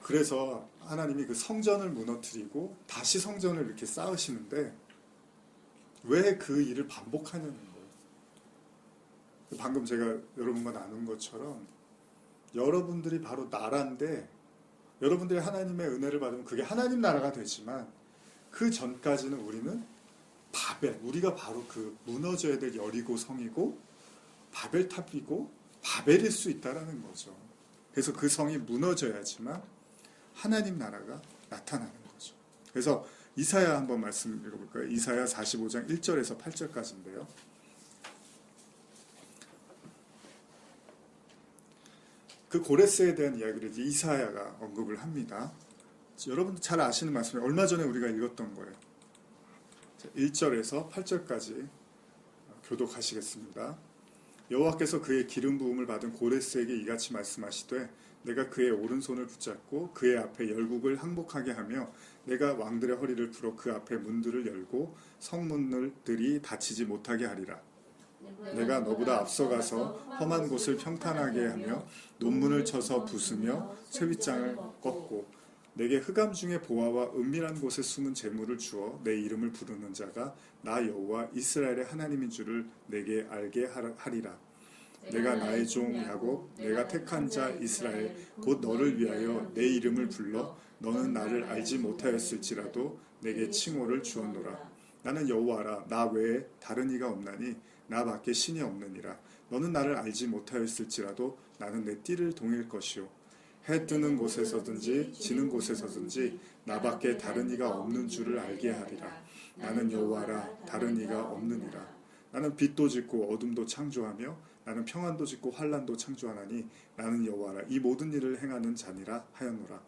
그래서 하나님이 그 성전을 무너뜨리고 다시 성전을 이렇게 쌓으시는데 왜 그 일을 반복하냐는 거예요. 방금 제가 여러분과 나눈 것처럼 여러분들이 바로 나라인데 여러분들이 하나님의 은혜를 받으면 그게 하나님 나라가 되지만 그 전까지는 우리는 바벨, 우리가 바로 그 무너져야 될 여리고 성이고 바벨탑이고 바벨일 수 있다라는 거죠. 그래서 그 성이 무너져야지만 하나님 나라가 나타나는 거죠. 그래서 이사야 한번 말씀 읽어볼까요? 이사야 45장 1절에서 8절까지인데요. 그 고레스에 대한 이야기를 이사야가 언급을 합니다. 여러분도 잘 아시는 말씀이에요. 얼마 전에 우리가 읽었던 거예요. 1절에서 8절까지 교독하시겠습니다. 여호와께서 그의 기름 부음을 받은 고레스에게 이같이 말씀하시되 내가 그의 오른손을 붙잡고 그의 앞에 열국을 항복하게 하며 내가 왕들의 허리를 풀어 그 앞에 문들을 열고 성문들이 닫히지 못하게 하리라. 내가 너보다 앞서가서 험한 곳을 평탄하게 하며 논문을 쳐서 부수며 쇠빗장을 꺾고 내게 흑암 중에 보화와 은밀한 곳에 숨은 재물을 주어 내 이름을 부르는 자가 나 여호와 이스라엘의 하나님인 줄을 내게 알게 하리라. 내가 나의 종 야곱, 내가 택한 자 이스라엘, 곧 너를 위하여 내 이름을 불러 너는 나를 알지 못하였을지라도 내게 칭호를 주었노라. 나는 여호와라. 나 외에 다른 이가 없나니 나밖에 신이 없느니라. 너는 나를 알지 못하였을지라도 나는 내 띠를 동일 것이요 해 뜨는 곳에서든지 지는 곳에서든지 나밖에 다른 이가 없는 줄을 알게 하리라. 나는 여호와라. 다른 이가 없느니라. 나는 빛도 짓고 어둠도 창조하며 나는 평안도 짓고 환난도 창조하나니 나는 여호와라. 이 모든 일을 행하는 자니라 하였노라.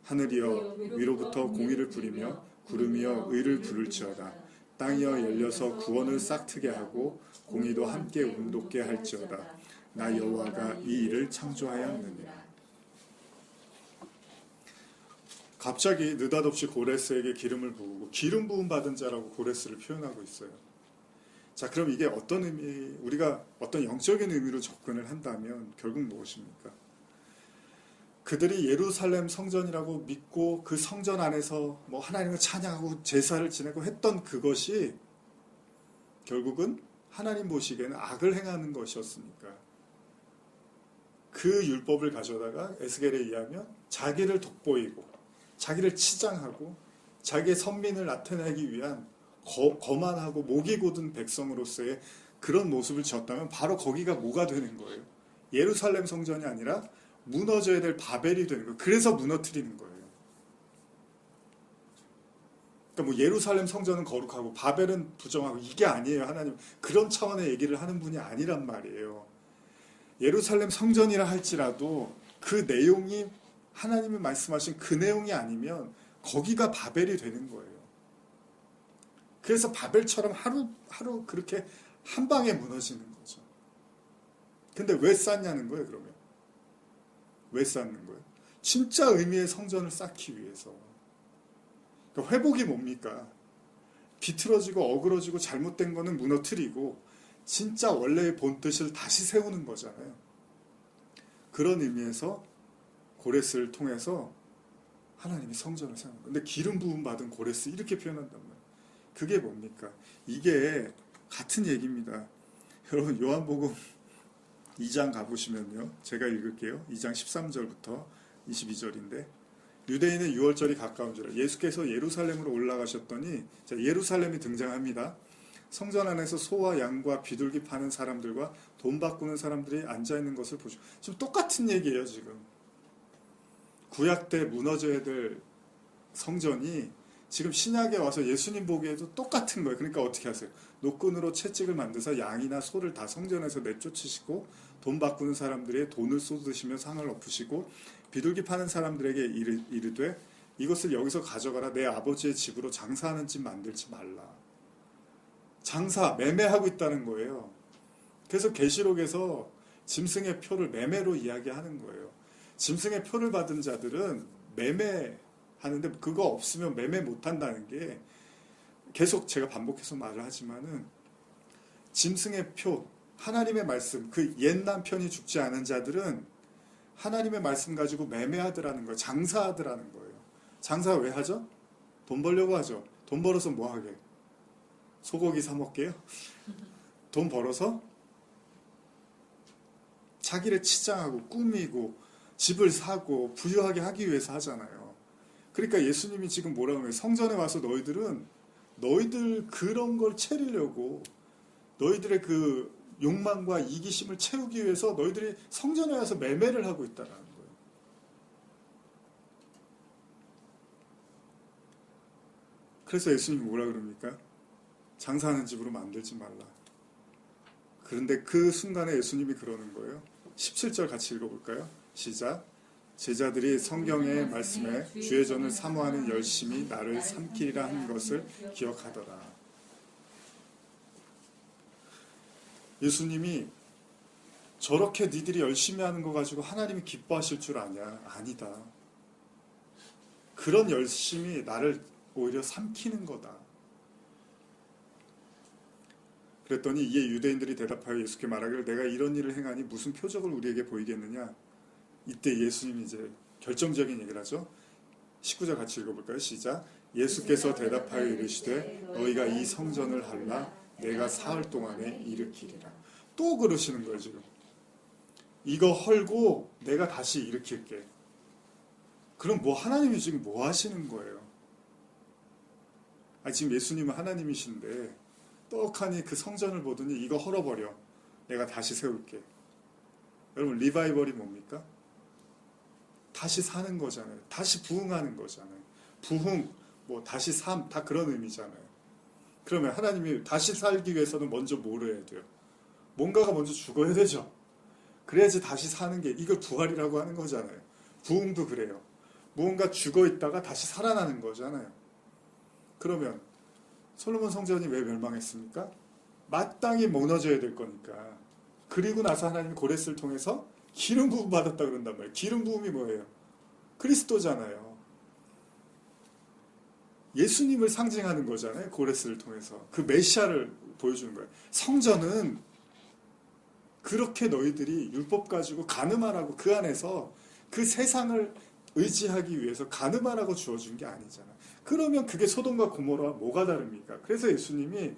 하늘이여 위로부터 공의를 부리며 구름이여 의를 부를지어다. 땅이여 열려서 구원을 싹트게 하고 공의도 함께 운돋게 할지어다. 나 여호와가 이 일을 창조하였느니라. 갑자기 느닷없이 고레스에게 기름을 부으고 기름 부음 받은 자라고 고레스를 표현하고 있어요. 자, 그럼 이게 어떤 의미, 우리가 어떤 영적인 의미로 접근을 한다면 결국 무엇입니까? 그들이 예루살렘 성전이라고 믿고 그 성전 안에서 뭐 하나님을 찬양하고 제사를 지내고 했던 그것이 결국은 하나님 보시기에는 악을 행하는 것이었으니까 그 율법을 가져다가 에스겔에 의하면 자기를 돋보이고 자기를 치장하고 자기의 선민을 나타내기 위한 거만하고 목이 곧은 백성으로서의 그런 모습을 지었다면 바로 거기가 뭐가 되는 거예요? 예루살렘 성전이 아니라 무너져야 될 바벨이 되는 거예요. 그래서 무너뜨리는 거예요. 그러니까 뭐 예루살렘 성전은 거룩하고 바벨은 부정하고 이게 아니에요. 하나님 그런 차원의 얘기를 하는 분이 아니란 말이에요. 예루살렘 성전이라 할지라도 그 내용이 하나님이 말씀하신 그 내용이 아니면 거기가 바벨이 되는 거예요. 그래서 바벨처럼 하루 그렇게 한 방에 무너지는 거죠. 근데 왜 쌓냐는 거예요, 그러면? 왜 쌓는 거예요? 진짜 의미의 성전을 쌓기 위해서. 그러니까 회복이 뭡니까? 비틀어지고 어그러지고 잘못된 거는 무너뜨리고 진짜 원래의 본뜻을 다시 세우는 거잖아요. 그런 의미에서 고레스를 통해서 하나님이 성전을 세우는 거예요. 근데 기름 부음 받은 고레스 이렇게 표현한단 말이에요. 그게 뭡니까? 이게 같은 얘기입니다. 여러분 요한복음 2장 가보시면요. 제가 읽을게요. 2장 13절부터 22절인데 유대인의 유월절이 가까운 줄 예수께서 예루살렘으로 올라가셨더니 예루살렘이 등장합니다. 성전 안에서 소와 양과 비둘기 파는 사람들과 돈 바꾸는 사람들이 앉아있는 것을 보죠. 지금 똑같은 얘기예요. 지금 구약 때 무너져야 될 성전이 지금 신약에 와서 예수님 보기에도 똑같은 거예요. 그러니까 어떻게 하세요? 노끈으로 채찍을 만드사 양이나 소를 다 성전에서 내쫓으시고 돈 바꾸는 사람들의 돈을 쏟으시며 상을 엎으시고 비둘기 파는 사람들에게 이르되 이것을 여기서 가져가라. 내 아버지의 집으로 장사하는 집 만들지 말라. 장사, 매매하고 있다는 거예요. 그래서 계시록에서 짐승의 표를 매매로 이야기하는 거예요. 짐승의 표를 받은 자들은 매매하는데 그거 없으면 매매 못한다는 게 계속 제가 반복해서 말을 하지만은 짐승의 표, 하나님의 말씀, 그 옛 남편이 죽지 않은 자들은 하나님의 말씀 가지고 매매하더라는 거예요. 장사하더라는 거예요. 장사 왜 하죠? 돈 벌려고 하죠. 돈 벌어서 뭐 하게? 소고기 사 먹게요? 돈 벌어서 자기를 치장하고 꾸미고 집을 사고 부유하게 하기 위해서 하잖아요. 그러니까 예수님이 지금 뭐라고 하면 성전에 와서 너희들 그런 걸 채우려고 너희들의 그 욕망과 이기심을 채우기 위해서 너희들이 성전에 와서 매매를 하고 있다는 거예요. 그래서 예수님이 뭐라 그럽니까? 장사하는 집으로 만들지 말라. 그런데 그 순간에 예수님이 그러는 거예요. 17절 같이 읽어볼까요? 시작. 제자들이 성경의 말씀에 주의 전을 사모하는 열심히 나를 삼키리라 한 것을 기억하더라. 예수님이 저렇게 니들이 열심히 하는 거 가지고 하나님이 기뻐하실 줄 아냐? 아니다. 그런 열심이 나를 오히려 삼키는 거다. 그랬더니 이에 유대인들이 대답하여 예수께 말하기를 내가 이런 일을 행하니 무슨 표적을 우리에게 보이겠느냐? 이때 예수님이 이제 결정적인 얘기를 하죠. 19절 같이 읽어볼까요? 시작. 예수께서 대답하여 이르시되 너희가 이 성전을 할라 내가 사흘 동안에 일으키리라. 또 그러시는 거예요. 지금 이거 헐고 내가 다시 일으킬게. 그럼 뭐 하나님이 지금 뭐 하시는 거예요? 지금 예수님은 하나님이신데 떡하니 그 성전을 보더니 이거 헐어버려. 내가 다시 세울게. 여러분 리바이벌이 뭡니까? 다시 사는 거잖아요. 다시 부흥하는 거잖아요. 부흥, 뭐 다시 삶, 다 그런 의미잖아요. 그러면 하나님이 다시 살기 위해서는 먼저 뭘 해야 돼요? 뭔가가 먼저 죽어야 되죠. 그래야지 다시 사는 게 이걸 부활이라고 하는 거잖아요. 부흥도 그래요. 무언가 죽어 있다가 다시 살아나는 거잖아요. 그러면 솔로몬 성전이 왜 멸망했습니까? 마땅히 무너져야 될 거니까. 그리고 나서 하나님이 고레스를 통해서 기름 부음 받았다 그런단 말이에요. 기름 부음이 뭐예요? 그리스도잖아요. 예수님을 상징하는 거잖아요. 고레스를 통해서. 그 메시아를 보여주는 거예요. 성전은 그렇게 너희들이 율법 가지고 가늠하라고 그 안에서 그 세상을 의지하기 위해서 가늠하라고 주어준 게 아니잖아요. 그러면 그게 소돔과 고모라와 뭐가 다릅니까? 그래서 예수님이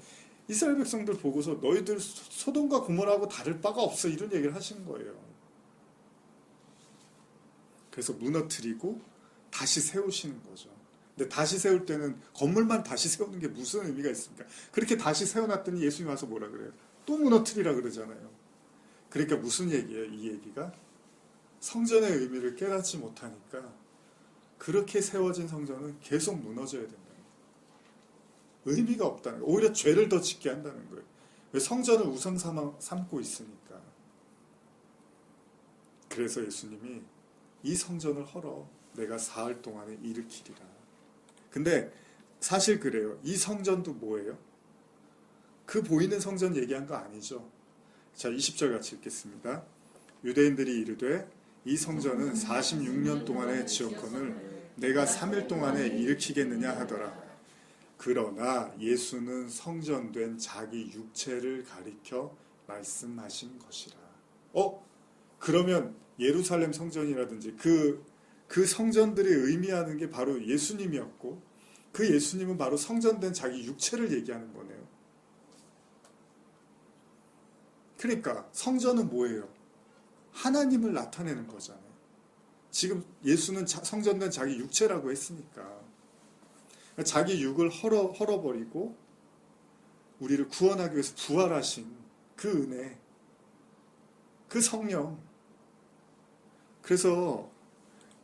이스라엘 백성들 보고서 너희들 소돔과 고모라하고 다를 바가 없어 이런 얘기를 하시는 거예요. 그래서 무너뜨리고 다시 세우시는 거죠. 근데 다시 세울 때는 건물만 다시 세우는 게 무슨 의미가 있습니까? 그렇게 다시 세워놨더니 예수님이 와서 뭐라 그래요? 또 무너뜨리라 그러잖아요. 그러니까 무슨 얘기예요? 이 얘기가? 성전의 의미를 깨닫지 못하니까 그렇게 세워진 성전은 계속 무너져야 된다는 거예요. 의미가 없다는 거예요. 오히려 죄를 더 짓게 한다는 거예요. 왜? 성전을 우상 삼고 있으니까. 그래서 예수님이 이 성전을 헐어 내가 사흘 동안에 일으키리라. 근데 사실 그래요. 이 성전도 뭐예요? 그 보이는 성전 얘기한 거 아니죠. 자, 20절 같이 읽겠습니다. 유대인들이 이르되 이 성전은 46년 동안의 지었건을 내가 3일 동안에 일으키겠느냐 하더라. 그러나 예수는 성전된 자기 육체를 가리켜 말씀하신 것이라. 그러면 예루살렘 성전이라든지 그 성전들이 의미하는 게 바로 예수님이었고 그 예수님은 바로 성전된 자기 육체를 얘기하는 거네요. 그러니까 성전은 뭐예요? 하나님을 나타내는 거잖아요. 지금 예수는 성전된 자기 육체라고 했으니까 자기 육을 헐어버리고 우리를 구원하기 위해서 부활하신 그 은혜, 그 성령. 그래서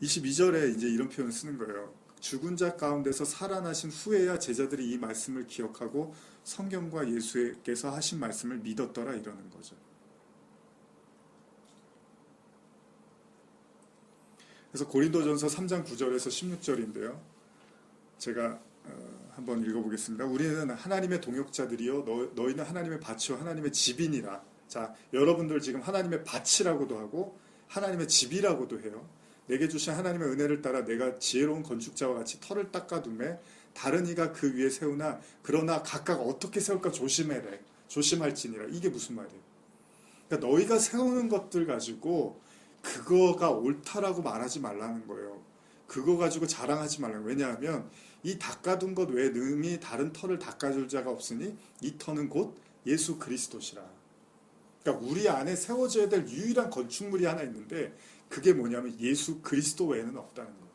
22절에 이제 이런 표현을 쓰는 거예요. 죽은 자 가운데서 살아나신 후에야 제자들이 이 말씀을 기억하고 성경과 예수께서 하신 말씀을 믿었더라 이러는 거죠. 그래서 고린도전서 3장 9절에서 16절인데요. 제가 한번 읽어보겠습니다. 우리는 하나님의 동역자들이요 너희는 하나님의 밭이요 하나님의 집이니라. 자, 여러분들 지금 하나님의 밭이라고도 하고 하나님의 집이라고도 해요. 내게 주신 하나님의 은혜를 따라 내가 지혜로운 건축자와 같이 터를 닦아두매 다른 이가 그 위에 세우나 그러나 각각 어떻게 세울까 조심해래. 조심할지니라. 이게 무슨 말이에요? 그러니까 너희가 세우는 것들 가지고 그거가 옳다라고 말하지 말라는 거예요. 그거 가지고 자랑하지 말라는 거예요. 왜냐하면 이 닦아둔 것 외에 능히 다른 터를 닦아줄 자가 없으니 이 터는 곧 예수 그리스도시라. 그러니까 우리 안에 세워져야 될 유일한 건축물이 하나 있는데 그게 뭐냐면 예수 그리스도 외에는 없다는 거예요.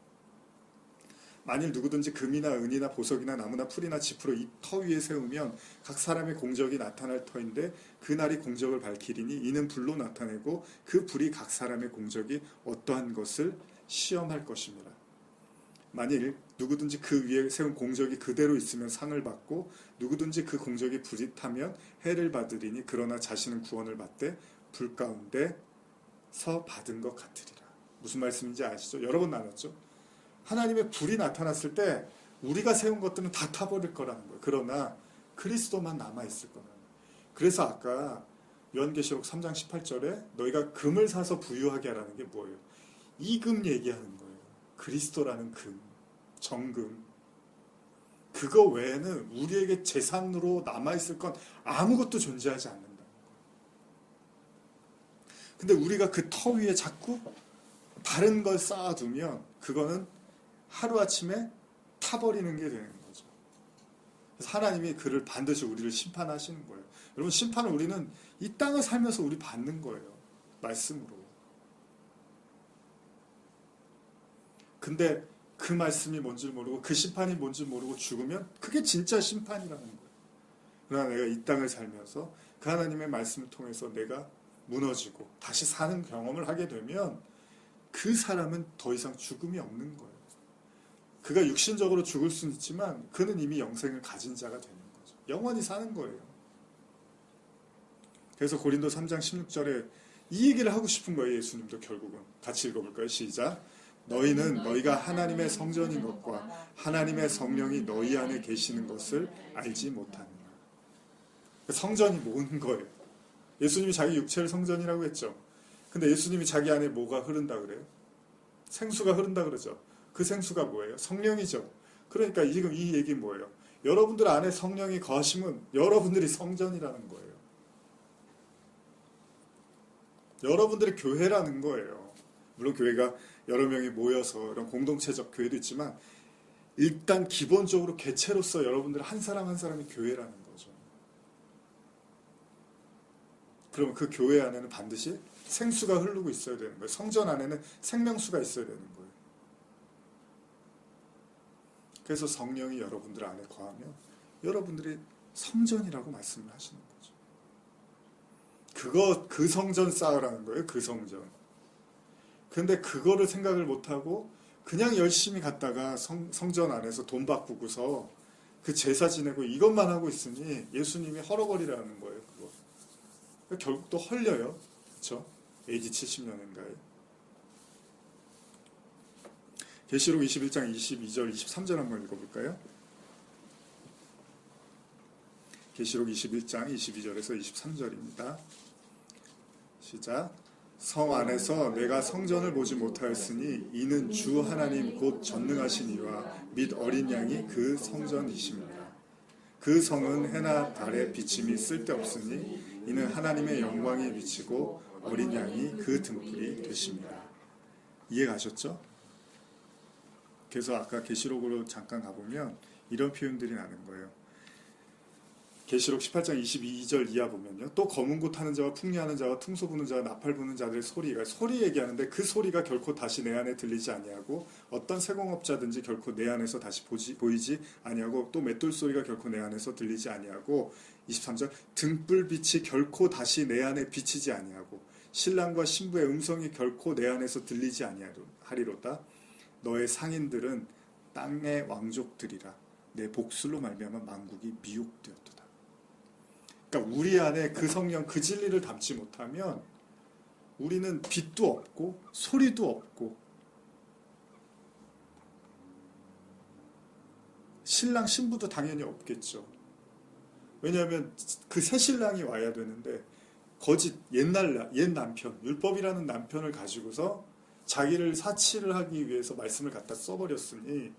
만일 누구든지 금이나 은이나 보석이나 나무나 풀이나 짚으로 이 터 위에 세우면 각 사람의 공적이 나타날 터인데 그날이 공적을 밝히리니 이는 불로 나타내고 그 불이 각 사람의 공적이 어떠한 것을 시험할 것입니다. 만일 누구든지 그 위에 세운 공적이 그대로 있으면 상을 받고 누구든지 그 공적이 불이 타면 해를 받으리니 그러나 자신은 구원을 받되 불 가운데서 받은 것 같으리라. 무슨 말씀인지 아시죠? 여러 번 나눴죠. 하나님의 불이 나타났을 때 우리가 세운 것들은 다 타버릴 거라는 거예요. 그러나 그리스도만 남아있을 거라는 거예요. 그래서 아까 요한계시록 3장 18절에 너희가 금을 사서 부유하게 하라는 게 뭐예요? 이 금 얘기하는 거예요. 그리스도라는 금, 정금. 그거 외에는 우리에게 재산으로 남아있을 건 아무것도 존재하지 않는다. 근데 우리가 그 터 위에 자꾸 다른 걸 쌓아두면 그거는 하루아침에 타버리는 게 되는 거죠. 그래서 하나님이 그를 반드시 우리를 심판하시는 거예요. 여러분, 심판을 우리는 이 땅을 살면서 우리 받는 거예요. 말씀으로. 근데 그 말씀이 뭔지 모르고 그 심판이 뭔지 모르고 죽으면 그게 진짜 심판이라는 거예요. 그러나 내가 이 땅을 살면서 그 하나님의 말씀을 통해서 내가 무너지고 다시 사는 경험을 하게 되면 그 사람은 더 이상 죽음이 없는 거예요. 그가 육신적으로 죽을 수는 있지만 그는 이미 영생을 가진 자가 되는 거죠. 영원히 사는 거예요. 그래서 고린도 3장 16절에 이 얘기를 하고 싶은 거예요. 예수님도 결국은. 같이 읽어볼까요? 시작. 너희는 너희가 하나님의 성전인 것과 하나님의 성령이 너희 안에 계시는 것을 알지 못하느냐. 성전이 뭔 거예요? 예수님이 자기 육체를 성전이라고 했죠. 근데 예수님이 자기 안에 뭐가 흐른다 그래요? 생수가 흐른다 그러죠. 그 생수가 뭐예요? 성령이죠. 그러니까 지금 이 얘기는 뭐예요? 여러분들 안에 성령이 거하시면 여러분들이 성전이라는 거예요. 여러분들의 교회라는 거예요. 물론 교회가 여러 명이 모여서 이런 공동체적 교회도 있지만 일단 기본적으로 개체로서 여러분들 한 사람 한 사람이 교회라는 거죠. 그러면 그 교회 안에는 반드시 생수가 흐르고 있어야 되는 거예요. 성전 안에는 생명수가 있어야 되는 거예요. 그래서 성령이 여러분들 안에 거하면 여러분들이 성전이라고 말씀을 하시는 거죠. 그 성전 쌓으라는 거예요. 그 성전. 근데 그거를 생각을 못하고 그냥 열심히 갔다가 성전 안에서 돈 바꾸고서 그 제사 지내고 이것만 하고 있으니 예수님이 헐어버리라는 거예요. 그거. 결국 또 헐려요. 그렇죠? AD 70년인가요? 계시록 21장 22절 23절 한번 읽어볼까요? 계시록 21장 22절에서 23절입니다. 시작. 성 안에서 내가 성전을 보지 못하였으니 이는 주 하나님 곧 전능하신 이와 및 어린 양이 그 성전이십니다. 그 성은 해나 달의 비침이 쓸데없으니 이는 하나님의 영광이 비치고 어린 양이 그 등불이 되십니다. 이해가셨죠? 그래서 아까 계시록으로 잠깐 가보면 이런 표현들이 나는 거예요. 계시록 18장 22절 이하 보면요. 또 검은 고 타는 자와 풍리하는 자와 퉁소 부는 자와 나팔 부는 자들의 소리가 소리 얘기하는데 그 소리가 결코 다시 내 안에 들리지 아니하고 어떤 세공업자든지 결코 내 안에서 다시 보이지 아니하고 또 맷돌 소리가 결코 내 안에서 들리지 아니하고 23절 등불빛이 결코 다시 내 안에 비치지 아니하고 신랑과 신부의 음성이 결코 내 안에서 들리지 아니하리로다. 너의 상인들은 땅의 왕족들이라 내 복술로 말미암아 만국이 미혹되었도다. 그러니까 우리 안에 그 성령 그 진리를 담지 못하면 우리는 빛도 없고 소리도 없고 신랑 신부도 당연히 없겠죠. 왜냐하면 그 새 신랑이 와야 되는데 거짓 옛 남편 율법이라는 남편을 가지고서 자기를 사치를 하기 위해서 말씀을 갖다 써버렸으니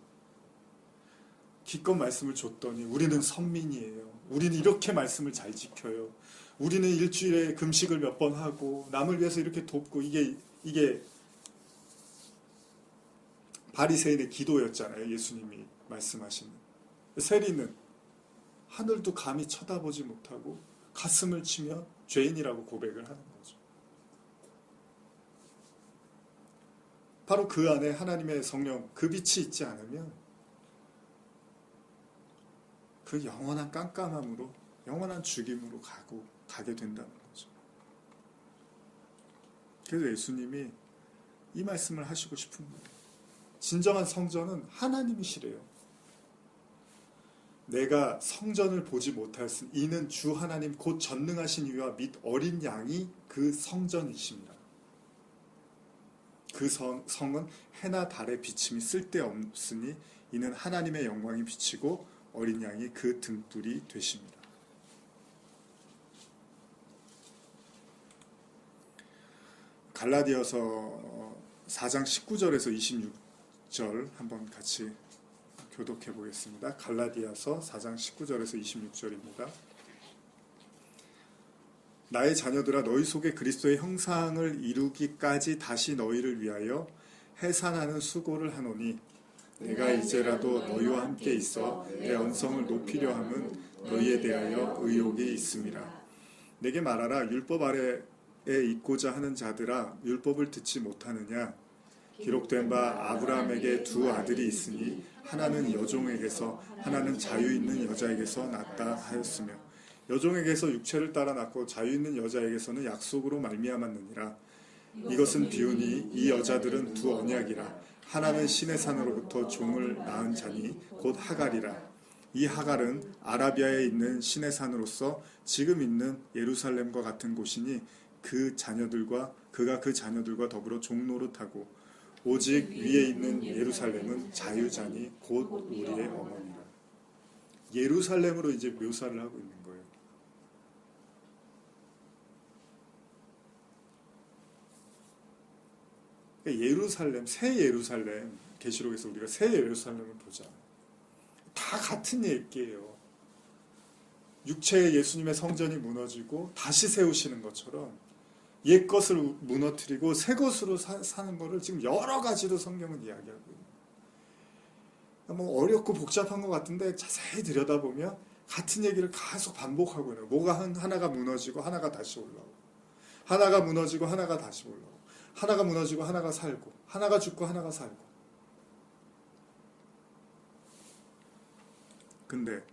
기껏 말씀을 줬더니 우리는 선민이에요. 우리는 이렇게 말씀을 잘 지켜요. 우리는 일주일에 금식을 몇 번 하고 남을 위해서 이렇게 돕고 이게 이게 바리새인의 기도였잖아요. 예수님이 말씀하시는. 세리는 하늘도 감히 쳐다보지 못하고 가슴을 치며 죄인이라고 고백을 하는 거죠. 바로 그 안에 하나님의 성령, 그 빛이 있지 않으면 그 영원한 깜깜함으로, 영원한 죽임으로 가게 된다는 거죠. 그래서 예수님이 이 말씀을 하시고 싶은 거예요. 진정한 성전은 하나님이시래요. 내가 성전을 보지 못하였으니 이는 주 하나님 곧 전능하신 이와 및 어린 양이 그 성전이십니다. 그 성은 해나 달의 비침이 쓸데없으니 이는 하나님의 영광이 비치고 어린 양이 그 등불이 되십니다. 갈라디아서 4장 19절에서 26절 한번 같이 교독해 보겠습니다. 갈라디아서 4장 19절에서 26절입니다. 나의 자녀들아 너희 속에 그리스도의 형상을 이루기까지 다시 너희를 위하여 해산하는 수고를 하노니 내가 이제라도 너희와 함께 있어 내 언성을 높이려 함은 너희에 대하여 의욕이 있음이라. 내게 말하라. 율법 아래에 있고자 하는 자들아 율법을 듣지 못하느냐. 기록된 바 아브라함에게 두 아들이 있으니 하나는 여종에게서 하나는 자유 있는 여자에게서 낳았다 하였으며 여종에게서 육체를 따라 낳고 자유 있는 여자에게서는 약속으로 말미암았느니라. 이것은 비유니 이 여자들은 두 언약이라. 하나는 신의 산으로부터 종을 낳은 자니 곧 하갈이라. 이 하갈은 아라비아에 있는 신의 산으로서 지금 있는 예루살렘과 같은 곳이니 그가 그 자녀들과 더불어 종노릇하고 오직 위에 있는 예루살렘은 자유자니 곧 우리의 어머니라. 예루살렘으로 이제 묘사를 하고 있는 거예요. 예루살렘, 새 예루살렘, 계시록에서 우리가 새 예루살렘을 보잖아요. 다 같은 얘기예요. 육체의 예수님의 성전이 무너지고 다시 세우시는 것처럼 옛 것을 무너뜨리고 새 것으로 사는 것을 지금 여러 가지로 성경은 이야기하고 있는. 뭐 어렵고 복잡한 것 같은데 자세히 들여다보면 같은 얘기를 계속 반복하고 있는. 뭐가 하나가 무너지고 하나가 다시 올라오고, 하나가 무너지고 하나가 다시 올라오고, 하나가 무너지고 하나가 살고, 하나가 죽고 하나가 살고. 근데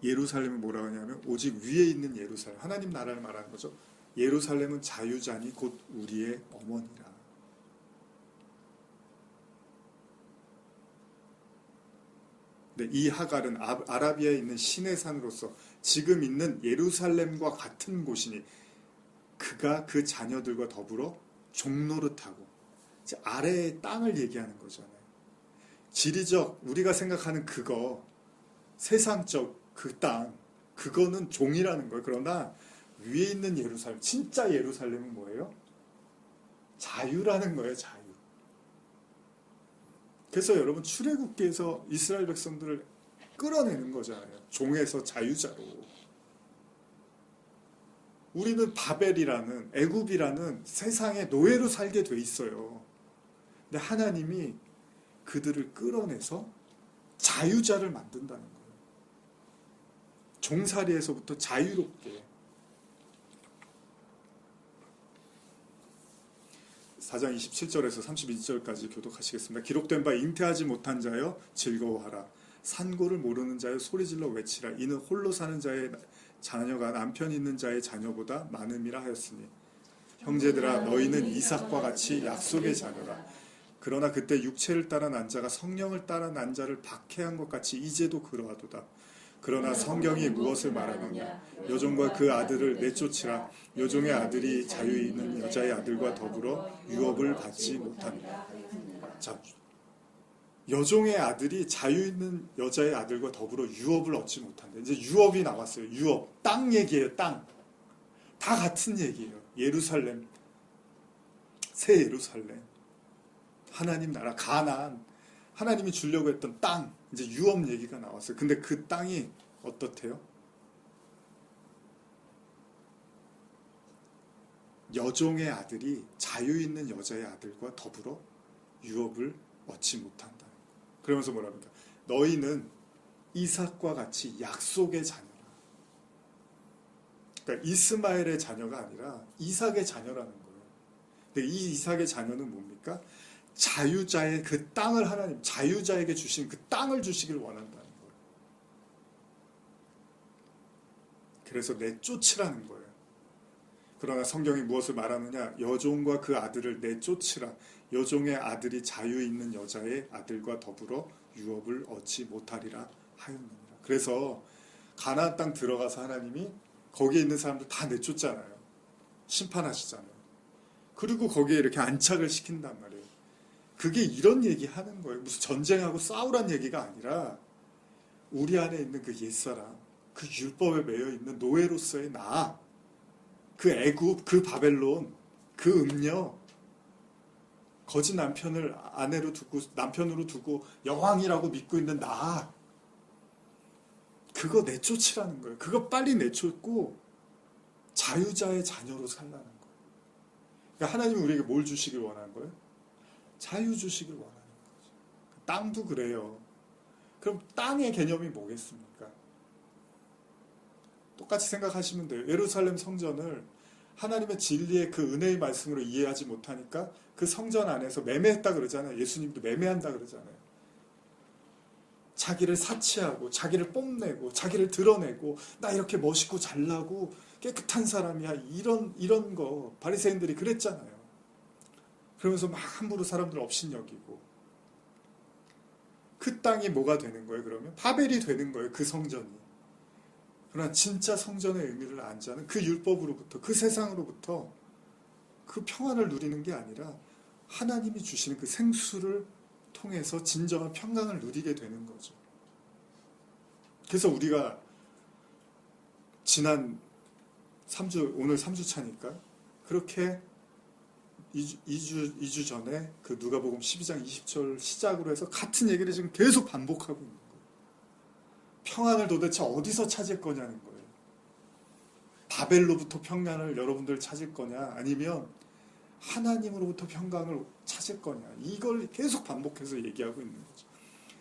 예루살렘은 뭐라고 하냐면 오직 위에 있는 예루살렘, 하나님 나라를 말하는 거죠. 예루살렘은 자유자니 곧 우리의 어머니라. 네, 이 하갈은 아라비아에 있는 신의 산으로서 지금 있는 예루살렘과 같은 곳이니 그가 그 자녀들과 더불어 종노릇하고, 이제 아래의 땅을 얘기하는 거잖아요. 지리적 우리가 생각하는 그거, 세상적 그 땅, 그거는 종이라는 거예요. 그러나 위에 있는 예루살렘, 진짜 예루살렘은 뭐예요? 자유라는 거예요. 자유. 그래서 여러분 출애굽기에서 이스라엘 백성들을 끌어내는 거잖아요. 종에서 자유자로. 우리는 바벨이라는, 애굽이라는 세상의 노예로 살게 돼 있어요. 근데 하나님이 그들을 끌어내서 자유자를 만든다는 거예요. 종살이에서부터 자유롭게. 4장 27절에서 32절까지 교독하시겠습니다. 기록된 바 잉태하지 못한 자여 즐거워하라. 산고를 모르는 자여 소리질러 외치라. 이는 홀로 사는 자의 자녀가 남편 있는 자의 자녀보다 많음이라 하였으니 형제들아 너희는 이삭과 같이 약속의 자녀라. 그러나 그때 육체를 따라 난 자가 성령을 따라 난 자를 박해한 것 같이 이제도 그러하도다. 그러나 성경이 무엇을 말하느냐. 여종과 그 아들을 내쫓으라. 여종의 아들이 자유 있는 여자의 아들과 더불어 유업을 받지 못합니다. 자, 여종의 아들이 자유 있는 여자의 아들과 더불어 유업을 얻지 못한다. 이제 유업이 나왔어요. 유업. 땅 얘기예요. 땅. 다 같은 얘기예요. 예루살렘. 새 예루살렘. 하나님 나라 가나안. 하나님이 주려고 했던 땅. 이제 유업 얘기가 나왔어요. 근데 그 땅이 어떻대요? 여종의 아들이 자유 있는 여자의 아들과 더불어 유업을 얻지 못한다. 그러면서 뭐라 합니까? 너희는 이삭과 같이 약속의 자녀라. 그러니까 이스마엘의 자녀가 아니라 이삭의 자녀라는 거예요. 근데 이 이삭의 자녀는 뭡니까? 자유자의 그 땅을 하나님, 자유자에게 주신 그 땅을 주시길 원한다는 거예요. 그래서 내쫓으라는 거예요. 그러나 성경이 무엇을 말하느냐? 여종과 그 아들을 내쫓으라. 여종의 아들이 자유 있는 여자의 아들과 더불어 유업을 얻지 못하리라 하였느니라. 그래서 가나안 땅 들어가서 하나님이 거기에 있는 사람들 다 내쫓잖아요. 심판하시잖아요. 그리고 거기에 이렇게 안착을 시킨단 말이에요. 그게 이런 얘기 하는 거예요. 무슨 전쟁하고 싸우란 얘기가 아니라 우리 안에 있는 그 옛사람, 그 율법에 매여 있는 노예로서의 나, 그 애굽, 그 바벨론, 그 음녀, 거짓 남편을 남편으로 두고 여왕이라고 믿고 있는 나, 그거 내쫓으라는 거예요. 그거 빨리 내쫓고 자유자의 자녀로 살라는 거예요. 그러니까 하나님은 우리에게 뭘 주시길 원하는 거예요? 자유 주시길 원하는 거죠. 땅도 그래요. 그럼 땅의 개념이 뭐겠습니까? 똑같이 생각하시면 돼요. 예루살렘 성전을 하나님의 진리의 그 은혜의 말씀으로 이해하지 못하니까 그 성전 안에서 매매했다 그러잖아요. 예수님도 매매한다 그러잖아요. 자기를 사치하고 자기를 뽐내고 자기를 드러내고 나 이렇게 멋있고 잘나고 깨끗한 사람이야, 이런 거 바리새인들이 그랬잖아요. 그러면서 막 함부로 사람들 업신여기고, 그 땅이 뭐가 되는 거예요? 그러면 바벨이 되는 거예요. 그 성전이. 그러나 진짜 성전의 의미를 안 자는 그 율법으로부터, 그 세상으로부터 그 평안을 누리는 게 아니라 하나님이 주시는 그 생수를 통해서 진정한 평강을 누리게 되는 거죠. 그래서 우리가 지난 3주, 오늘 3주 차니까 그렇게 2주 전에 그 누가복음 12장 20절 시작으로 해서 같은 얘기를 지금 계속 반복하고 있는 거예요. 평안을 도대체 어디서 찾을 거냐는 거예요. 바벨로부터 평안을 여러분들 찾을 거냐, 아니면 하나님으로부터 평강을 찾을 거냐, 이걸 계속 반복해서 얘기하고 있는 거죠.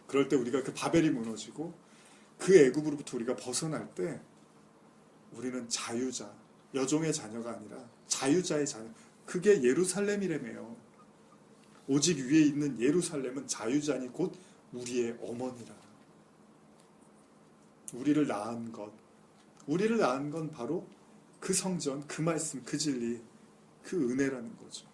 그럴 때 우리가 그 바벨이 무너지고 그 애굽으로부터 우리가 벗어날 때 우리는 자유자, 여종의 자녀가 아니라 자유자의 자녀, 그게 예루살렘이라며요. 오직 위에 있는 예루살렘은 자유자니 곧 우리의 어머니라. 우리를 낳은 건 바로 그 성전, 그 말씀, 그 진리, 그 은혜라는 거죠.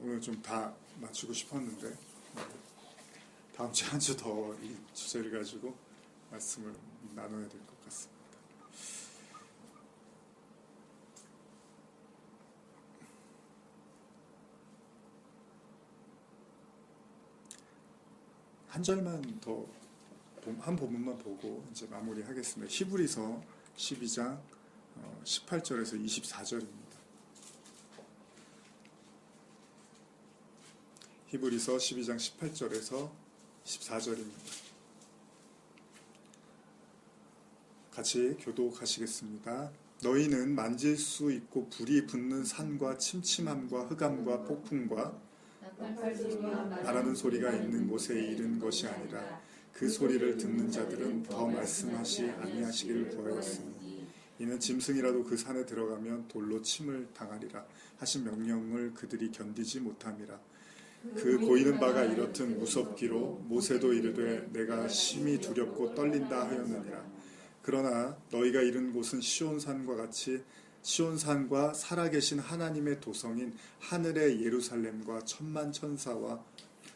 오늘 좀 다 맞추고 싶었는데 다음 주에 한 주 더 이 주제를 가지고 말씀을 나눠야 될 것 같습니다. 한 절만 더, 한 부분만 보고 이제 마무리하겠습니다. 히브리서 12장 18절에서 24절입니다. 히브리서 12장 18절에서 14절입니다. 같이 교독하시겠습니다. 너희는 만질 수 있고 불이 붙는 산과 침침함과 흑암과 폭풍과 말하는 소리가 있는 곳에 이른 것이 아니라 그 소리를 듣는 자들은 더 말씀하시 아니하시기를 구하였으니 이는 짐승이라도 그 산에 들어가면 돌로 침을 당하리라 하신 명령을 그들이 견디지 못함이라. 그 보이는 바가 이렇듯 무섭기로 모세도 이르되 내가 심히 두렵고 떨린다 하였느니라. 그러나 너희가 이른 곳은 시온산과 같이 시온산과 살아계신 하나님의 도성인 하늘의 예루살렘과 천만 천사와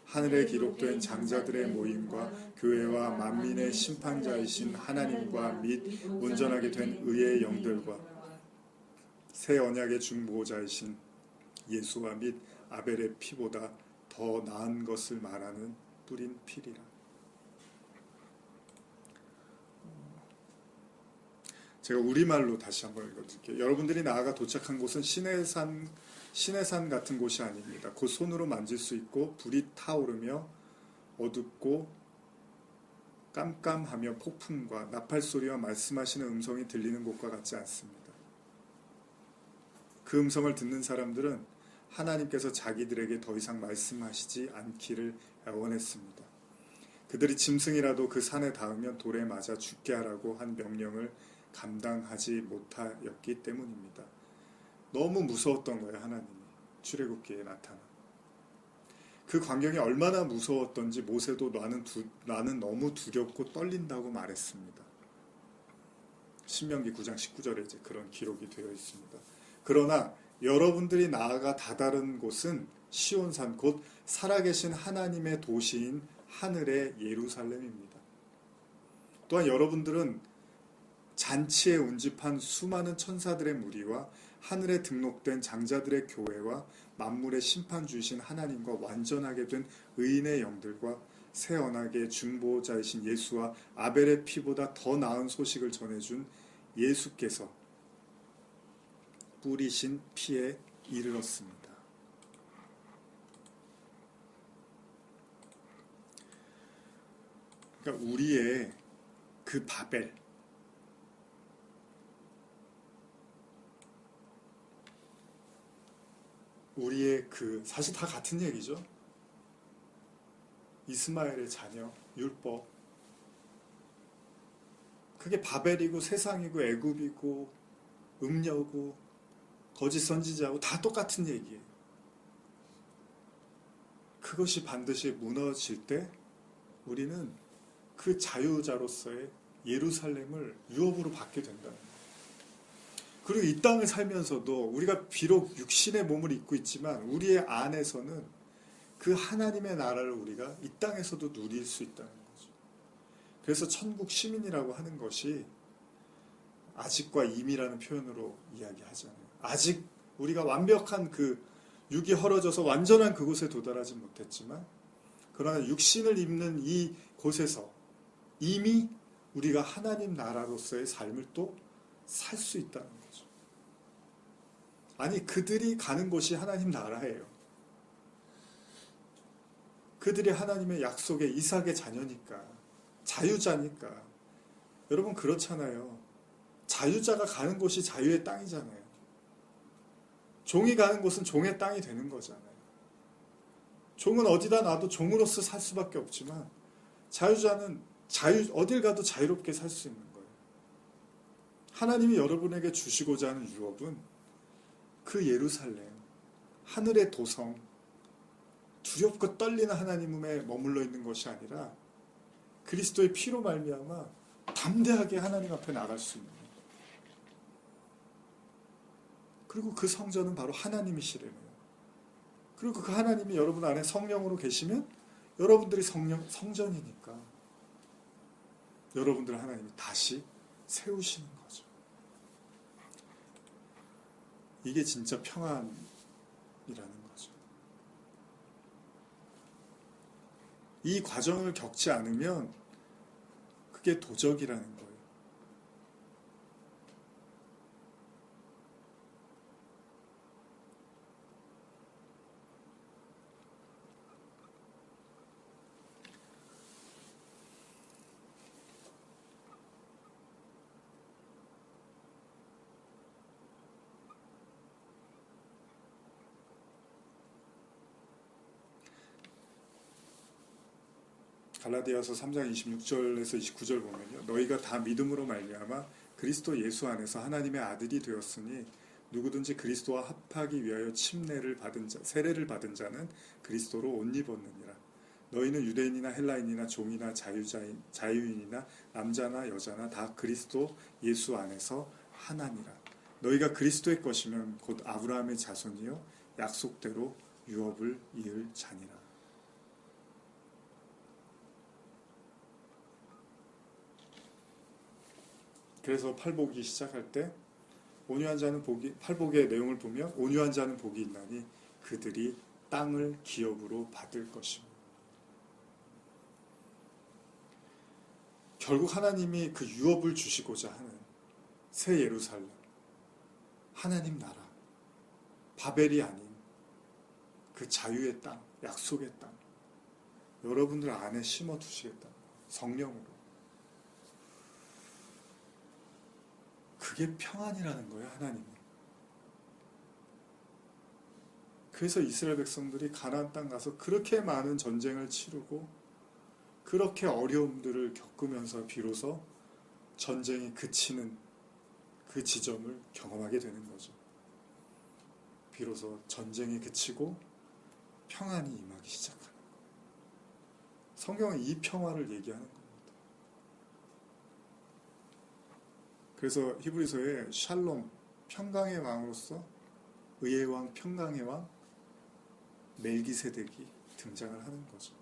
하늘에 기록된 장자들의 모임과 교회와 만민의 심판자이신 하나님과 및 온전하게 된 의의 영들과 새 언약의 중보자이신 예수와 및 아벨의 피보다 더 나은 것을 말하는 뿌린 피리라. 제가 우리말로 다시 한번 읽어드릴게요. 여러분들이 나아가 도착한 곳은 시내산 신의 산 같은 곳이 아닙니다. 곧 손으로 만질 수 있고 불이 타오르며 어둡고 깜깜하며 폭풍과 나팔 소리와 말씀하시는 음성이 들리는 곳과 같지 않습니다. 그 음성을 듣는 사람들은 하나님께서 자기들에게 더 이상 말씀하시지 않기를 애원했습니다. 그들이 짐승이라도 그 산에 닿으면 돌에 맞아 죽게 하라고 한 명령을 감당하지 못하였기 때문입니다. 너무 무서웠던 거예요. 하나님이 출애굽기에 나타나. 그 광경이 얼마나 무서웠던지 모세도 나는 너무 두렵고 떨린다고 말했습니다. 신명기 9장 19절에 이제 그런 기록이 되어 있습니다. 그러나 여러분들이 나아가 다다른 곳은 시온산 곧 살아계신 하나님의 도시인 하늘의 예루살렘입니다. 또한 여러분들은 잔치에 운집한 수많은 천사들의 무리와 하늘에 등록된 장자들의 교회와 만물의 심판 주이신 하나님과 완전하게 된 의인의 영들과 새 언약의 중보자이신 예수와 아벨의 피보다 더 나은 소식을 전해준 예수께서 뿌리신 피에 이르렀습니다. 그러니까 우리의 그 바벨, 우리의 그 사실 다 같은 얘기죠. 이스마엘의 자녀, 율법. 그게 바벨이고 세상이고 애굽이고 음녀고 거짓 선지자하고 다 똑같은 얘기예요. 그것이 반드시 무너질 때 우리는 그 자유자로서의 예루살렘을 유업으로 받게 된다는 거예요. 그리고 이 땅을 살면서도 우리가 비록 육신의 몸을 입고 있지만 우리의 안에서는 그 하나님의 나라를 우리가 이 땅에서도 누릴 수 있다는 거죠. 그래서 천국 시민이라고 하는 것이 아직과 임이라는 표현으로 이야기하잖아요. 아직 우리가 완벽한 그 육이 헐어져서 완전한 그곳에 도달하지 못했지만 그러나 육신을 입는 이 곳에서 이미 우리가 하나님 나라로서의 삶을 또 살 수 있다는 거죠. 아니 그들이 가는 곳이 하나님 나라예요. 그들이 하나님의 약속의 이삭의 자녀니까 자유자니까. 여러분 그렇잖아요. 자유자가 가는 곳이 자유의 땅이잖아요. 종이 가는 곳은 종의 땅이 되는 거잖아요. 종은 어디다 놔도 종으로서 살 수밖에 없지만 자유자는 어딜 가도 자유롭게 살 수 있는 거예요. 하나님이 여러분에게 주시고자 하는 유업은 그 예루살렘, 하늘의 도성, 두렵고 떨리는 하나님에 머물러 있는 것이 아니라 그리스도의 피로 말미암아 담대하게 하나님 앞에 나갈 수 있는 거예요. 그리고 그 성전은 바로 하나님이시래요. 그리고 그 하나님이 여러분 안에 성령으로 계시면 여러분들이 성전이니까 여러분들 하나님이 다시 세우시는 거죠. 이게 진짜 평안이라는 거죠. 이 과정을 겪지 않으면 그게 도적이라는 거예요. 갈라디아서 3장 26절에서 29절 보면요. 너희가 다 믿음으로 말미암아 그리스도 예수 안에서 하나님의 아들이 되었으니 누구든지 그리스도와 합하기 위하여 세례를 받은 자는 그리스도로 옷 입었느니라. 너희는 유대인이나 헬라인이나 종이나 자유인이나 남자나 여자나 다 그리스도 예수 안에서 하나니라. 너희가 그리스도의 것이면 곧 아브라함의 자손이요 약속대로 유업을 이을 자니라. 그래서 팔복이 시작할 때 온유한 자는 팔복의 내용을 보면 온유한 자는 복이 있나니 그들이 땅을 기업으로 받을 것입니다. 결국 하나님이 그 유업을 주시고자 하는 새 예루살렘, 하나님 나라, 바벨이 아닌 그 자유의 땅, 약속의 땅, 여러분들 안에 심어 두시겠다. 성령으로. 그게 평안이라는 거예요, 하나님이. 그래서 이스라엘 백성들이 가나안 땅 가서 그렇게 많은 전쟁을 치르고 그렇게 어려움들을 겪으면서 비로소 전쟁이 그치는 그 지점을 경험하게 되는 거죠. 비로소 전쟁이 그치고 평안이 임하기 시작하는 거예요. 성경은 이 평화를 얘기하는 겁니다. 그래서 히브리서에 샬롬, 평강의 왕으로서 의의 왕, 평강의 왕 멜기세덱이 등장을 하는 거죠.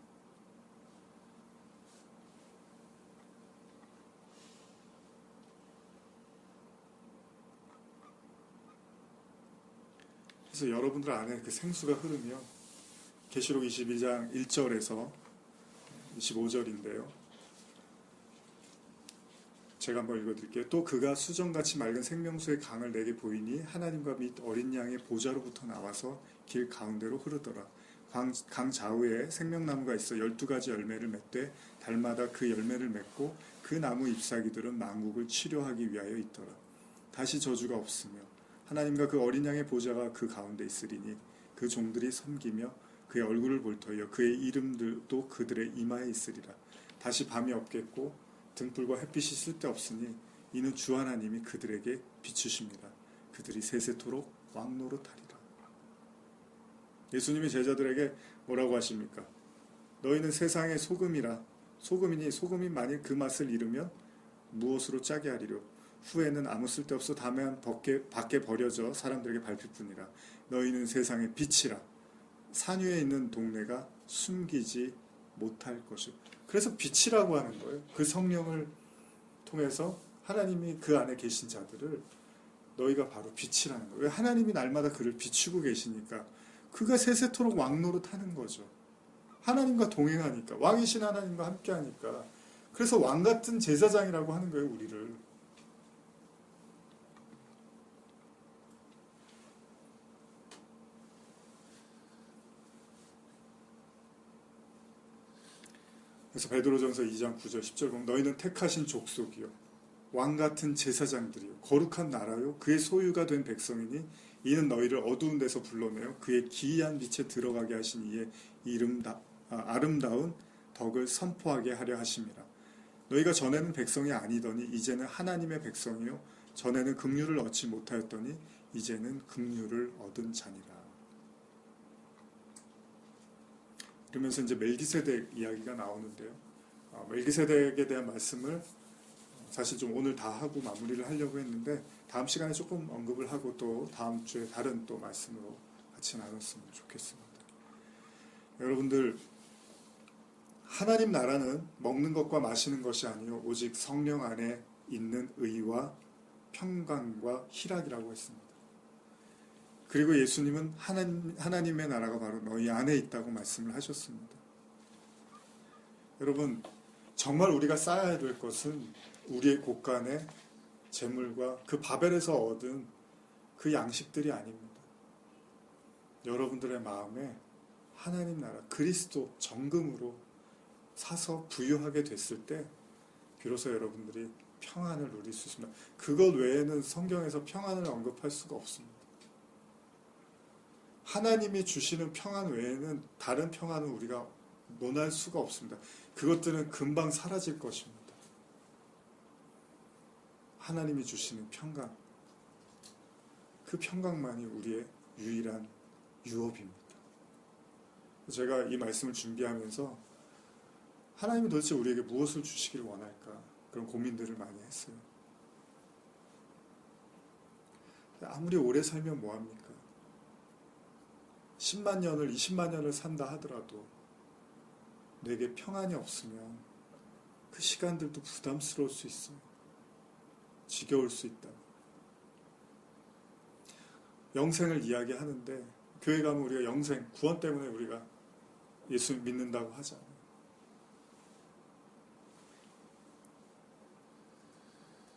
그래서 여러분들 안에 그 생수가 흐르면 계시록 22장 1절에서 25절인데요. 제가 한번 읽어드릴게요. 또 그가 수정같이 맑은 생명수의 강을 내게 보이니 하나님과 및 어린 양의 보좌로부터 나와서 길 가운데로 흐르더라. 강 좌우에 생명나무가 있어 12가지 열매를 맺되 달마다 그 열매를 맺고 그 나무 잎사귀들은 만국을 치료하기 위하여 있더라. 다시 저주가 없으며 하나님과 그 어린 양의 보좌가 그 가운데 있으리니 그 종들이 섬기며 그의 얼굴을 볼 터이요 그의 이름들도 그들의 이마에 있으리라. 다시 밤이 없겠고 등불과 햇빛이 쓸데없으니 이는 주 하나님이 그들에게 비추십니다. 그들이 세세토록 왕노릇하리라. 예수님이 제자들에게 뭐라고 하십니까? 너희는 세상의 소금이라. 소금이니 소금이 만일 그 맛을 잃으면 무엇으로 짜게 하리려. 후에는 아무 쓸데없어 다만 밖에 버려져 사람들에게 밟힐 뿐이라. 너희는 세상의 빛이라. 산 위에 있는 동네가 숨기지 못할 것이요. 그래서 빛이라고 하는 거예요. 그 성령을 통해서 하나님이 그 안에 계신 자들을 너희가 바로 빛이라는 거예요. 왜? 하나님이 날마다 그를 비추고 계시니까 그가 세세토록 왕노릇 하는 거죠. 하나님과 동행하니까, 왕이신 하나님과 함께하니까. 그래서 왕같은 제사장이라고 하는 거예요, 우리를. 그래서 베드로전서 2장 9절 10절 보면 너희는 택하신 족속이요 왕같은 제사장들이요 거룩한 나라요 그의 소유가 된 백성이니 이는 너희를 어두운 데서 불러내어 그의 기이한 빛에 들어가게 하신 이의 아름다운 덕을 선포하게 하려 하심이라. 너희가 전에는 백성이 아니더니 이제는 하나님의 백성이요 전에는 긍휼을 얻지 못하였더니 이제는 긍휼을 얻은 자니라. 그러면서 이제 멜기세덱 이야기가 나오는데요. 멜기세덱에 대한 말씀을 사실 좀 오늘 다 하고 마무리를 하려고 했는데 다음 시간에 조금 언급을 하고 또 다음 주에 다른 또 말씀으로 같이 나눴으면 좋겠습니다. 여러분들 하나님 나라는 먹는 것과 마시는 것이 아니요 오직 성령 안에 있는 의와 평강과 희락이라고 했습니다. 그리고 예수님은 하나님의 나라가 바로 너희 안에 있다고 말씀을 하셨습니다. 여러분 정말 우리가 쌓아야 될 것은 우리의 곳간에 재물과 그 바벨에서 얻은 그 양식들이 아닙니다. 여러분들의 마음에 하나님 나라 그리스도 정금으로 사서 부유하게 됐을 때 비로소 여러분들이 평안을 누릴 수 있습니다. 그것 외에는 성경에서 평안을 언급할 수가 없습니다. 하나님이 주시는 평안 외에는 다른 평안은 우리가 논할 수가 없습니다. 그것들은 금방 사라질 것입니다. 하나님이 주시는 평강, 그 평강만이 우리의 유일한 유업입니다. 제가 이 말씀을 준비하면서 하나님이 도대체 우리에게 무엇을 주시기를 원할까 그런 고민들을 많이 했어요. 아무리 오래 살면 뭐합니까? 10만 년을 20만 년을 산다 하더라도 내게 평안이 없으면 그 시간들도 부담스러울 수 있어요. 지겨울 수 있다. 영생을 이야기하는데 교회 가면 우리가 영생, 구원 때문에 우리가 예수 믿는다고 하잖아요.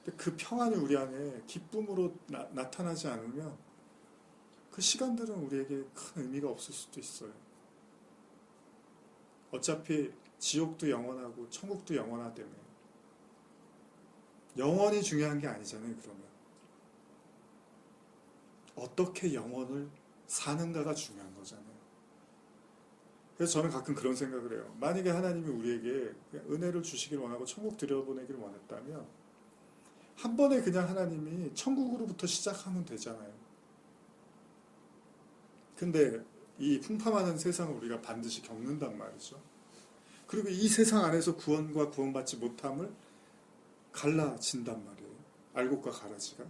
근데 그 평안이 우리 안에 기쁨으로 나타나지 않으면 그 시간들은 우리에게 큰 의미가 없을 수도 있어요. 어차피 지옥도 영원하고 천국도 영원하다며. 영원이 중요한 게 아니잖아요. 그러면 어떻게 영원을 사는가가 중요한 거잖아요. 그래서 저는 가끔 그런 생각을 해요. 만약에 하나님이 우리에게 은혜를 주시길 원하고 천국 들여보내기를 원했다면 한 번에 그냥 하나님이 천국으로부터 시작하면 되잖아요. 근데 이 풍파많은 세상을 우리가 반드시 겪는단 말이죠. 그리고 이 세상 안에서 구원과 구원받지 못함을 갈라진단 말이에요. 알곡과 가라지가.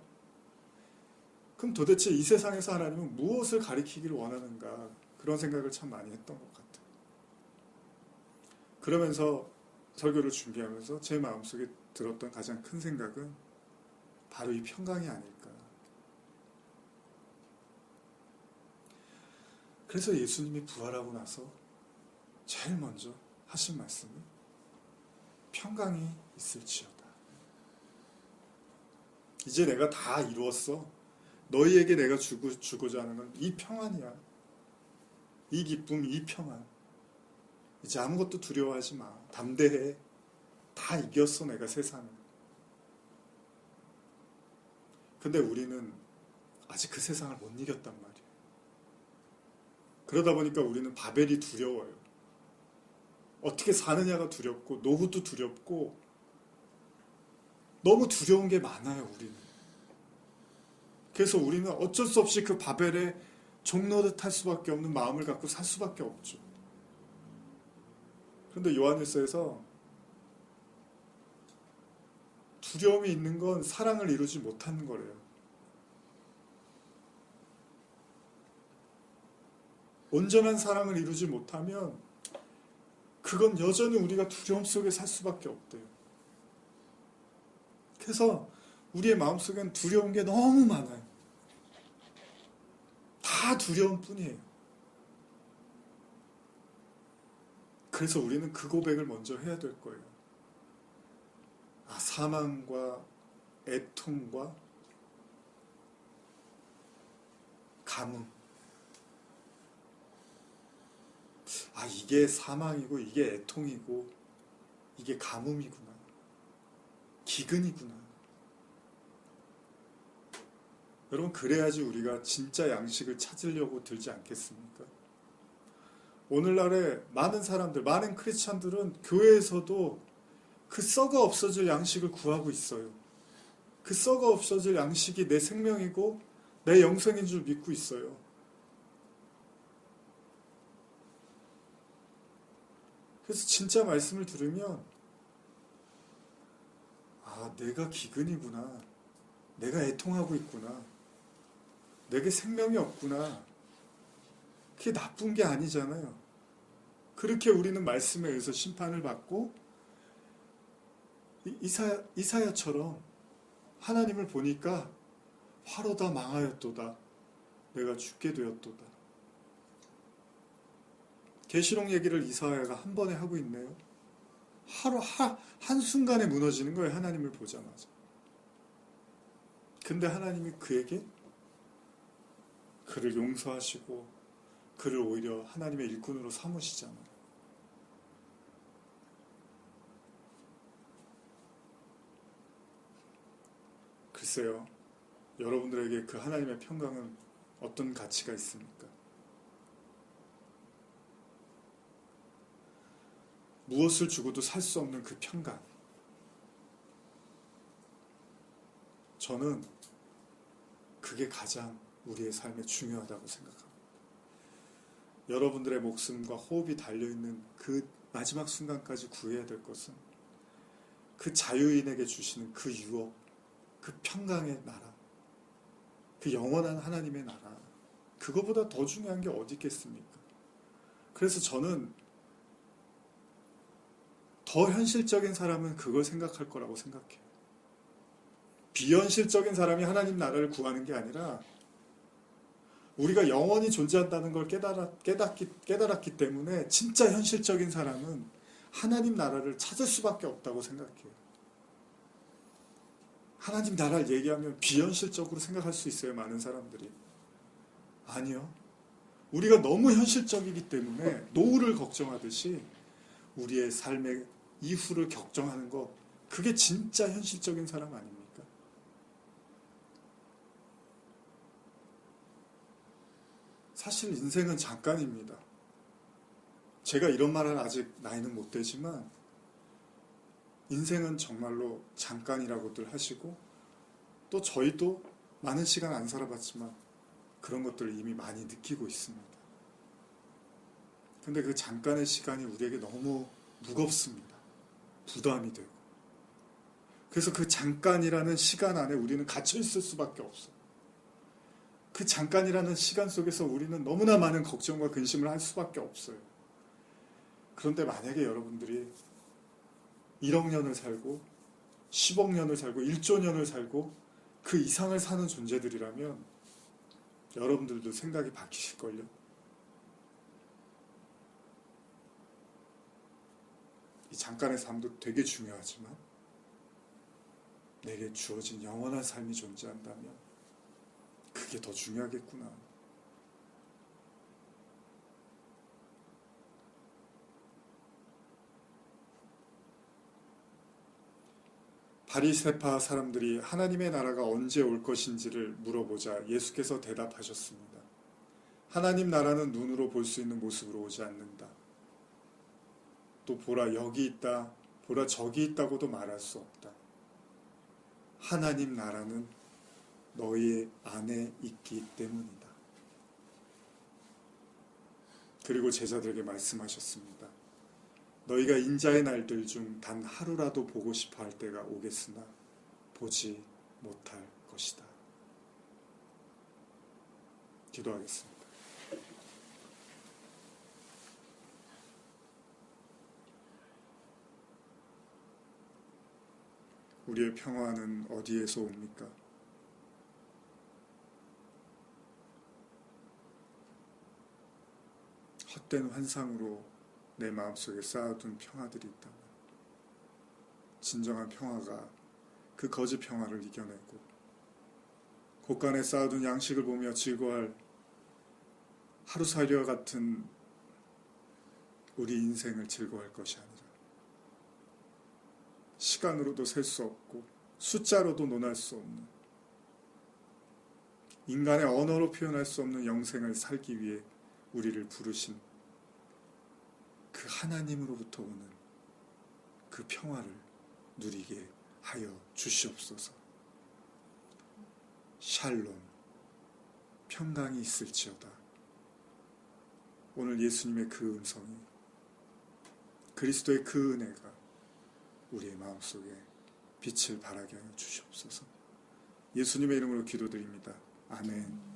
그럼 도대체 이 세상에서 하나님은 무엇을 가리키기를 원하는가, 그런 생각을 참 많이 했던 것 같아요. 그러면서 설교를 준비하면서 제 마음속에 들었던 가장 큰 생각은 바로 이 평강이 아닐까. 그래서 예수님이 부활하고 나서 제일 먼저 하신 말씀이 평강이 있을지어다. 이제 내가 다 이루었어. 너희에게 내가 주고자 하는 건 이 평안이야. 이 기쁨, 이 평안. 이제 아무것도 두려워하지 마. 담대해. 다 이겼어, 내가 세상을. 근데 우리는 아직 그 세상을 못 이겼단 말이에요. 그러다 보니까 우리는 바벨이 두려워요. 어떻게 사느냐가 두렵고, 노후도 두렵고, 너무 두려운 게 많아요, 우리는. 그래서 우리는 어쩔 수 없이 그 바벨에 종노릇 할 수밖에 없는 마음을 갖고 살 수밖에 없죠. 그런데 요한일서에서 두려움이 있는 건 사랑을 이루지 못하는 거래요. 온전한 사랑을 이루지 못하면 그건 여전히 우리가 두려움 속에 살 수밖에 없대요. 그래서 우리의 마음속엔 두려운 게 너무 많아요. 다 두려움 뿐이에요. 그래서 우리는 그 고백을 먼저 해야 될 거예요. 사망과 애통과 가뭄. 이게 사망이고 이게 애통이고 이게 가뭄이구나. 기근이구나. 여러분, 그래야지 우리가 진짜 양식을 찾으려고 들지 않겠습니까? 오늘날에 많은 사람들, 많은 크리스찬들은 교회에서도 그 썩어 없어질 양식을 구하고 있어요. 그 썩어 없어질 양식이 내 생명이고 내 영생인 줄 믿고 있어요. 그래서 진짜 말씀을 들으면 내가 기근이구나. 내가 애통하고 있구나. 내게 생명이 없구나. 그게 나쁜 게 아니잖아요. 그렇게 우리는 말씀에 의해서 심판을 받고 이사야처럼 하나님을 보니까 화로다 망하였도다. 내가 죽게 되었도다. 계시록 얘기를 이사야가 한 번에 하고 있네요. 한순간에 무너지는 거예요. 하나님을 보자마자. 근데 하나님이 그에게 그를 용서하시고 그를 오히려 하나님의 일꾼으로 삼으시잖아요. 글쎄요. 여러분들에게 그 하나님의 평강은 어떤 가치가 있습니까? 무엇을 주고도 살 수 없는 그 평강. 저는 그게 가장 우리의 삶에 중요하다고 생각합니다. 여러분들의 목숨과 호흡이 달려있는 그 마지막 순간까지 구해야 될 것은 그 자유인에게 주시는 그 유업, 그 평강의 나라, 그 영원한 하나님의 나라, 그거보다 더 중요한 게 어디 있겠습니까? 그래서 저는 더 현실적인 사람은 그걸 생각할 거라고 생각해요. 비현실적인 사람이 하나님 나라를 구하는 게 아니라 우리가 영원히 존재한다는 걸 깨달았기 때문에 진짜 현실적인 사람은 하나님 나라를 찾을 수밖에 없다고 생각해요. 하나님 나라를 얘기하면 비현실적으로 생각할 수 있어요. 많은 사람들이. 아니요. 우리가 너무 현실적이기 때문에 노후를 걱정하듯이 우리의 삶의 이후를 걱정하는 거, 그게 진짜 현실적인 사람 아닙니까? 사실 인생은 잠깐입니다. 제가 이런 말은 아직 나이는 못 되지만 인생은 정말로 잠깐이라고들 하시고, 또 저희도 많은 시간 안 살아봤지만 그런 것들을 이미 많이 느끼고 있습니다. 근데 그 잠깐의 시간이 우리에게 너무 무겁습니다. 부담이 되고. 그래서 그 잠깐이라는 시간 안에 우리는 갇혀 있을 수밖에 없어요. 그 잠깐이라는 시간 속에서 우리는 너무나 많은 걱정과 근심을 할 수밖에 없어요. 그런데 만약에 여러분들이 1억 년을 살고 10억 년을 살고 1조 년을 살고 그 이상을 사는 존재들이라면 여러분들도 생각이 바뀌실걸요. 이 잠깐의 삶도 되게 중요하지만 내게 주어진 영원한 삶이 존재한다면 그게 더 중요하겠구나. 바리새파 사람들이 하나님의 나라가 언제 올 것인지를 물어보자 예수께서 대답하셨습니다. 하나님 나라는 눈으로 볼 수 있는 모습으로 오지 않는다. 또 보라 여기 있다, 보라 저기 있다고도 말할 수 없다. 하나님 나라는 너희 안에 있기 때문이다. 그리고 제자들에게 말씀하셨습니다. 너희가 인자의 날들 중 단 하루라도 보고 싶어 할 때가 오겠으나 보지 못할 것이다. 기도하겠습니다. 우리의 평화는 어디에서 옵니까? 헛된 환상으로 내 마음속에 쌓아둔 평화들이 있다면 진정한 평화가 그 거짓 평화를 이겨내고 곳간에 쌓아둔 양식을 보며 즐거워할 하루살이와 같은 우리 인생을 즐거워할 것이 아니라 시간으로도 셀 수 없고 숫자로도 논할 수 없는 인간의 언어로 표현할 수 없는 영생을 살기 위해 우리를 부르신 그 하나님으로부터 오는 그 평화를 누리게 하여 주시옵소서. 샬롬, 평강이 있을지어다. 오늘 예수님의 그 음성이, 그리스도의 그 은혜가 우리의 마음속에 빛을 발하게 하여 주시옵소서. 예수님의 이름으로 기도드립니다. 아멘.